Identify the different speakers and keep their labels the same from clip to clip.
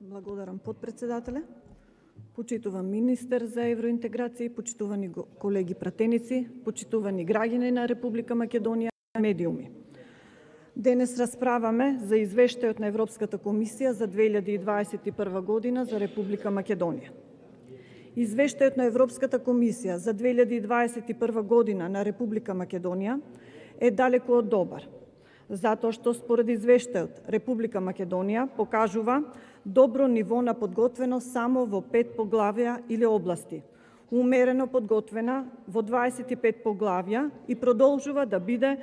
Speaker 1: Благодарам, подпредседателе. Почитувам министер за евроинтеграција, почитувани колеги пратеници, почитувани граѓани на Република Македонија и медиуми. Денес расправаме за извештајот на Европската комисија за 2021 година за Република Македонија. Извештајот на Европската комисија за 2021 година на Република Македонија е далеку од добар, затоа што според извештајот Република Македонија покажува добро ниво на подготвеност само во 5 поглавја или области, умерено подготвена во 25 поглавја и продолжува да биде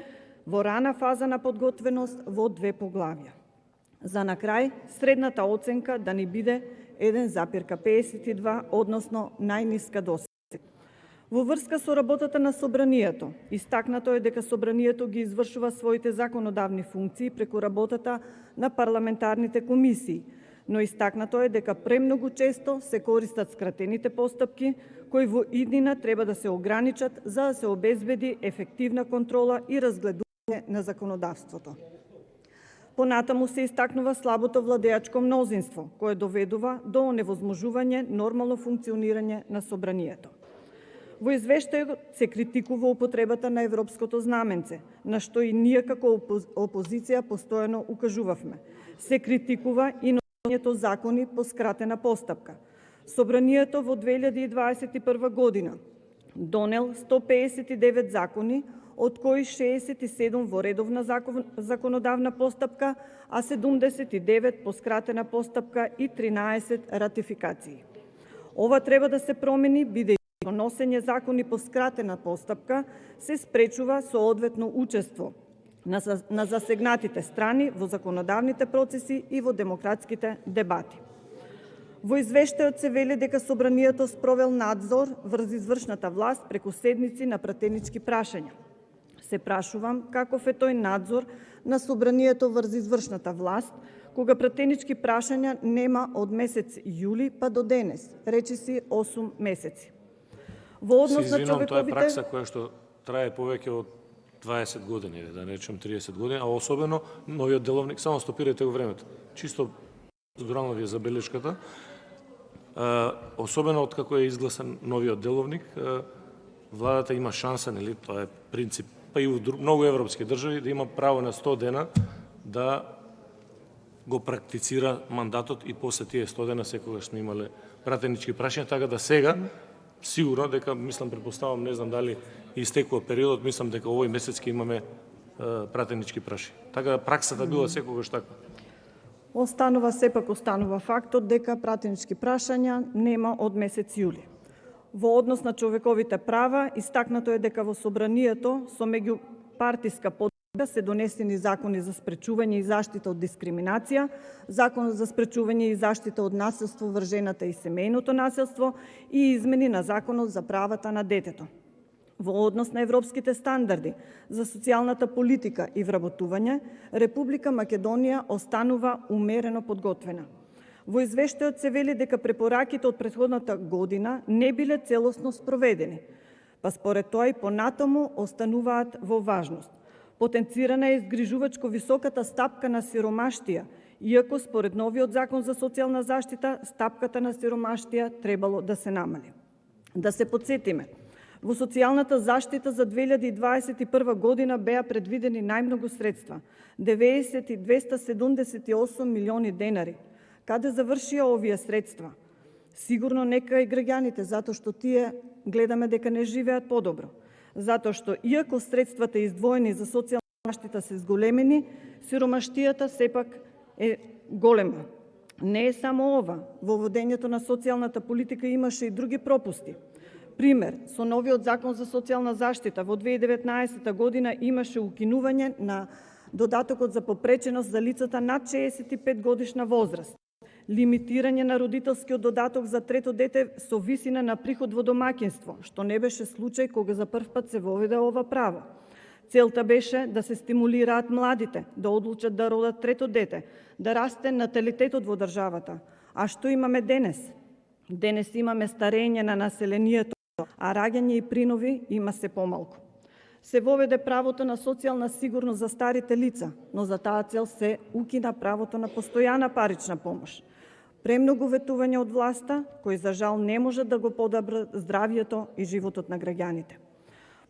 Speaker 1: во рана фаза на подготвеност во 2 поглавја. За на крај, средната оценка да ни биде 1,52, односно најниска досега. Во врска со работата на Собранието, истакнато е дека Собранието ги извршува своите законодавни функции преку работата на парламентарните комисии, но истакнато е дека премногу често се користат скратените постапки, кои во иднина треба да се ограничат за да се обезбеди ефективна контрола и разгледување на законодавството. Понатаму се истакнува слабото владеачко мнозинство, кое доведува до оневозможување нормално функционирање на Собранието. Во извештајот се критикува употребата на европското знаменце, на што и ние како опозиција постојано укажувавме. Се критикува и носењето закони по скратена постапка. Собранието во 2021 година донел 159 закони, од кои 67 во редовна законодавна постапка, а 79 по скратена постапка и 13 ратификации. Ова треба да се промени, бидејќи носење закони по скратена постапка се спречува со одветно учество на засегнатите страни во законодавните процеси и во демократските дебати. Во извештајот се вели дека Собранието спровел надзор врз извршната власт преку седници на пратенички прашања. Се прашувам каков е тој надзор на Собранието врз извршната власт, кога пратенички прашања нема од месец јули па до денес, речиси 8 месеци.
Speaker 2: Во однос на човековите... Тоа е пракса која што трае повеќе од 20 години, да не речем 30 години, а особено новиот деловник, само стопирајте го времето. Чисто зборално ви е забелешката. Особено откако е изгласан новиот деловник, владата има шанса, нели, тоа е принцип, па и во многу европски држави, да има право на 100 дена да го практицира мандатот и после тие 100 дена секогаш сме имале пратенички прашања, така да сега сигурно дека, мислам, предпоставам, не знам дали истекува периодот, мислам дека овој месец ќе имаме пратенички прашања. Така праксата била секогаш така.
Speaker 1: Останува фактот дека пратенички прашања нема од месец јули. Во однос на човековите права, истакнато е дека во Собранието со меѓупартиска подкрепа се донесени закони за спречување и заштита од дискриминација, закон за спречување и заштита од насилство врз жената и семејното насилство и измени на законот за правата на детето. Во однос на европските стандарди за социјалната политика и вработување, Република Македонија останува умерено подготвена. Во извештајот се вели дека препораките од претходната година не биле целосно спроведени, па според тоа и понатаму остануваат во важност. Потенцирана е изгрижувачко високата стапка на сиромаштија, иако според новиот закон за социјална заштита стапката на сиромаштија требало да се намали. Да се потсетиме, во социјалната заштита за 2021 година беа предвидени најмногу средства – 90,278 милиони денари. Каде завршија овие средства? Сигурно нека и граѓаните, затоа што тие гледаме дека не живеат подобро. Затоа што иако средствата издвоени за социјална заштита се зголемени, сиромаштијата сепак е голема. Не е само ова. Во водењето на социјалната политика имаше и други пропусти. Пример, со новиот закон за социјална заштита во 2019 година имаше укинување на додатокот за попреченост за лицата над 65 годишна возраст, лимитирање на родителскиот додаток за трето дете со висина на приход во домаќинство, што не беше случај кога за прв пат се воведе ова право. Целта беше да се стимулираат младите да одлучат да родат трето дете, да расте наталитетот во државата. А што имаме денес? Денес имаме старење на населението, а раѓање и принови има се помалку. Се воведе правото на социјална сигурност за старите лица, но за таа цел се укина правото на постојана парична помош. Премногу ветувања од власта, кои за жал не можат да го подобрат здравието и животот на граѓаните.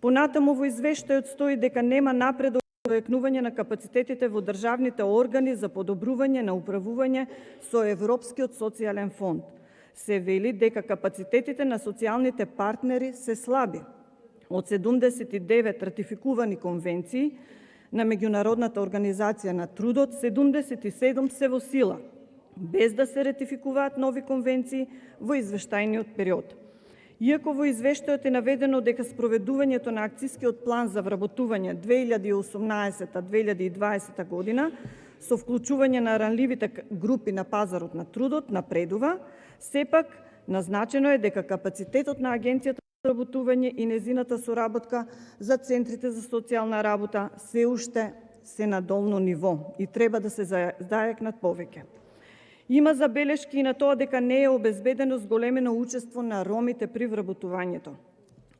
Speaker 1: Понатаму во извештајот стои дека нема напредок во доекнување на капацитетите во државните органи за подобрување на управување со Европскиот социјален фонд. Се вели дека капацитетите на социјалните партнери се слаби. Од 79 ратификувани конвенции на Меѓународната организација на трудот, 77 се во сила, без да се ратификуваат нови конвенции во извештајниот период. Иако во извештајот е наведено дека спроведувањето на акцискиот план за вработување 2018-2020 година со вклучување на ранливите групи на пазарот на трудот напредува, сепак назначено е дека капацитетот на Агенцијата за вработување и незината соработка за центрите за социјална работа се уште се на долно ниво и треба да се зајакнат повеќе. Има забелешки и на тоа дека не е обезбедено зголемено учество на ромите при вработувањето.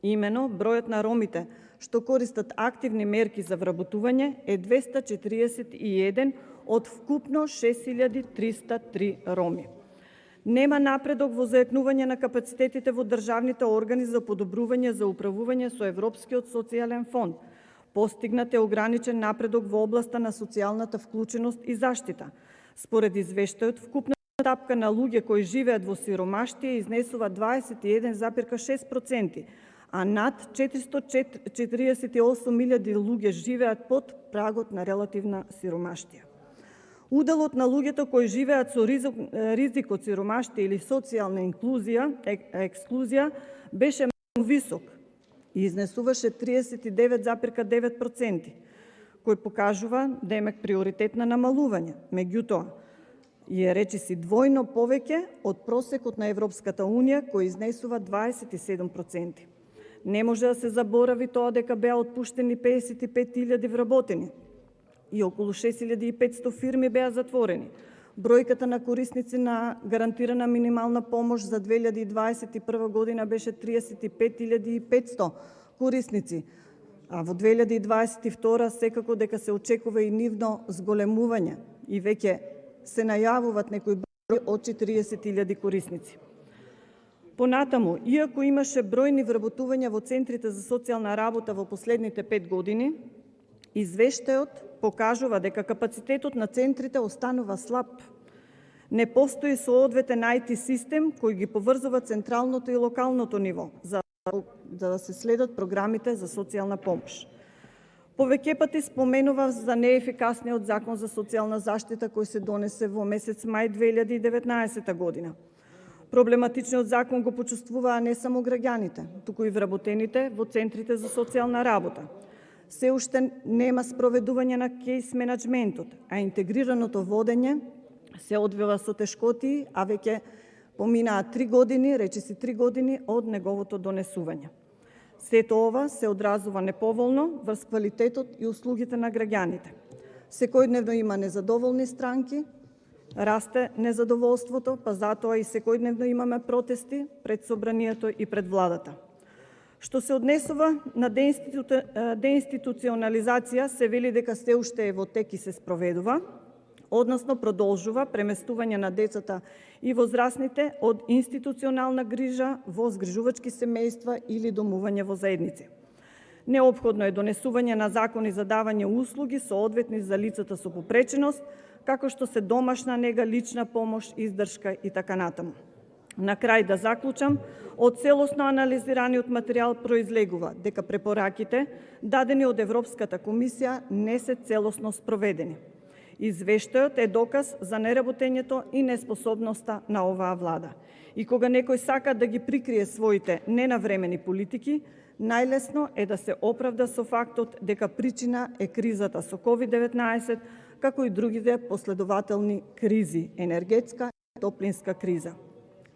Speaker 1: Имено, бројот на ромите што користат активни мерки за вработување е 241 од вкупно 6303 роми. Нема напредок во зајакнување на капацитетите во државните органи за подобрување за управување со Европскиот социјален фонд. Постигнат е ограничен напредок во областа на социјалната вклученост и заштита. Според извештајот, вкупната стапка на луѓе кои живеат во сиромаштија изнесува 21,6%, а над 448.000 луѓе живеат под прагот на релативна сиромаштија. Уделот на луѓето кои живеат со ризик од сиромаштија или социјална ексклузија беше многу висок и изнесуваше 39,9%, кој покажува демек приоритет на намалување. Меѓутоа, е речиси двојно повеќе од просекот на Европската Унија, кој изнесува 27%. Не може да се заборави тоа дека беа отпуштени 55.000 вработени и околу 6.500 фирми беа затворени. Бројката на корисници на гарантирана минимална помош за 2021 година беше 35.500 корисници, а во 2022 секако дека се очекува и нивно зголемување и веќе се најавуваат некои број од 40.000 корисници. Понатаму, иако имаше бројни вработувања во центрите за социјална работа во последните 5 години, извештајот покажува дека капацитетот на центрите останува слаб. Не постои соодветен IT систем кој ги поврзува централното и локалното ниво за да се следат програмите за социјална помош. Повеќе пати споменува за неефикасниот закон за социјална заштита кој се донесе во месец мај 2019 година. Проблематичниот закон го почувствуваа не само граѓаните, туку и вработените во центрите за социјална работа. Се уште нема спроведување на кейс менеджментот, а интегрираното водење се одвива со тешкотии, а веќе поминаа 3 години, речиси 3 години од неговото донесување. Сето ова се одразува неповолно врз квалитетот и услугите на граѓаните. Секојдневно има незадоволни странки, расте незадоволството, па затоа и секојдневно имаме протести пред собранието и пред владата. Што се однесува на деинституционализација, се вели дека се уште е во тек и се спроведува, односно продолжува преместување на децата и возрастните од институционална грижа во згрижувачки семејства или домување во заедници. Неопходно е донесување на закони за давање услуги соодветни за лицата со попреченост, како што се домашна нега, лична помош, издршка и така натаму. На крај да заклучам, од целосно анализираниот материјал произлегува дека препораките дадени од Европската комисија не се целосно спроведени. Извештајот е доказ за неработењето и неспособноста на оваа влада. И кога некој сака да ги прикрие своите ненавремени политики, најлесно е да се оправда со фактот дека причина е кризата со COVID-19, како и другите последователни кризи, енергетска и топлинска криза.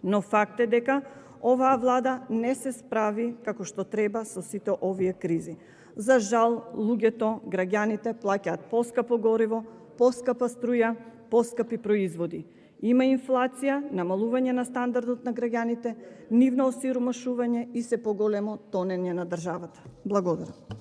Speaker 1: Но факт е дека оваа влада не се справи како што треба со сите овие кризи. За жал, луѓето, граѓаните плаќаат поскапо гориво, поскапа струја, поскапи производи. Има инфлација, намалување на стандардот на граѓаните, нивно осиромашување и се поголемо тонење на државата. Благодарам.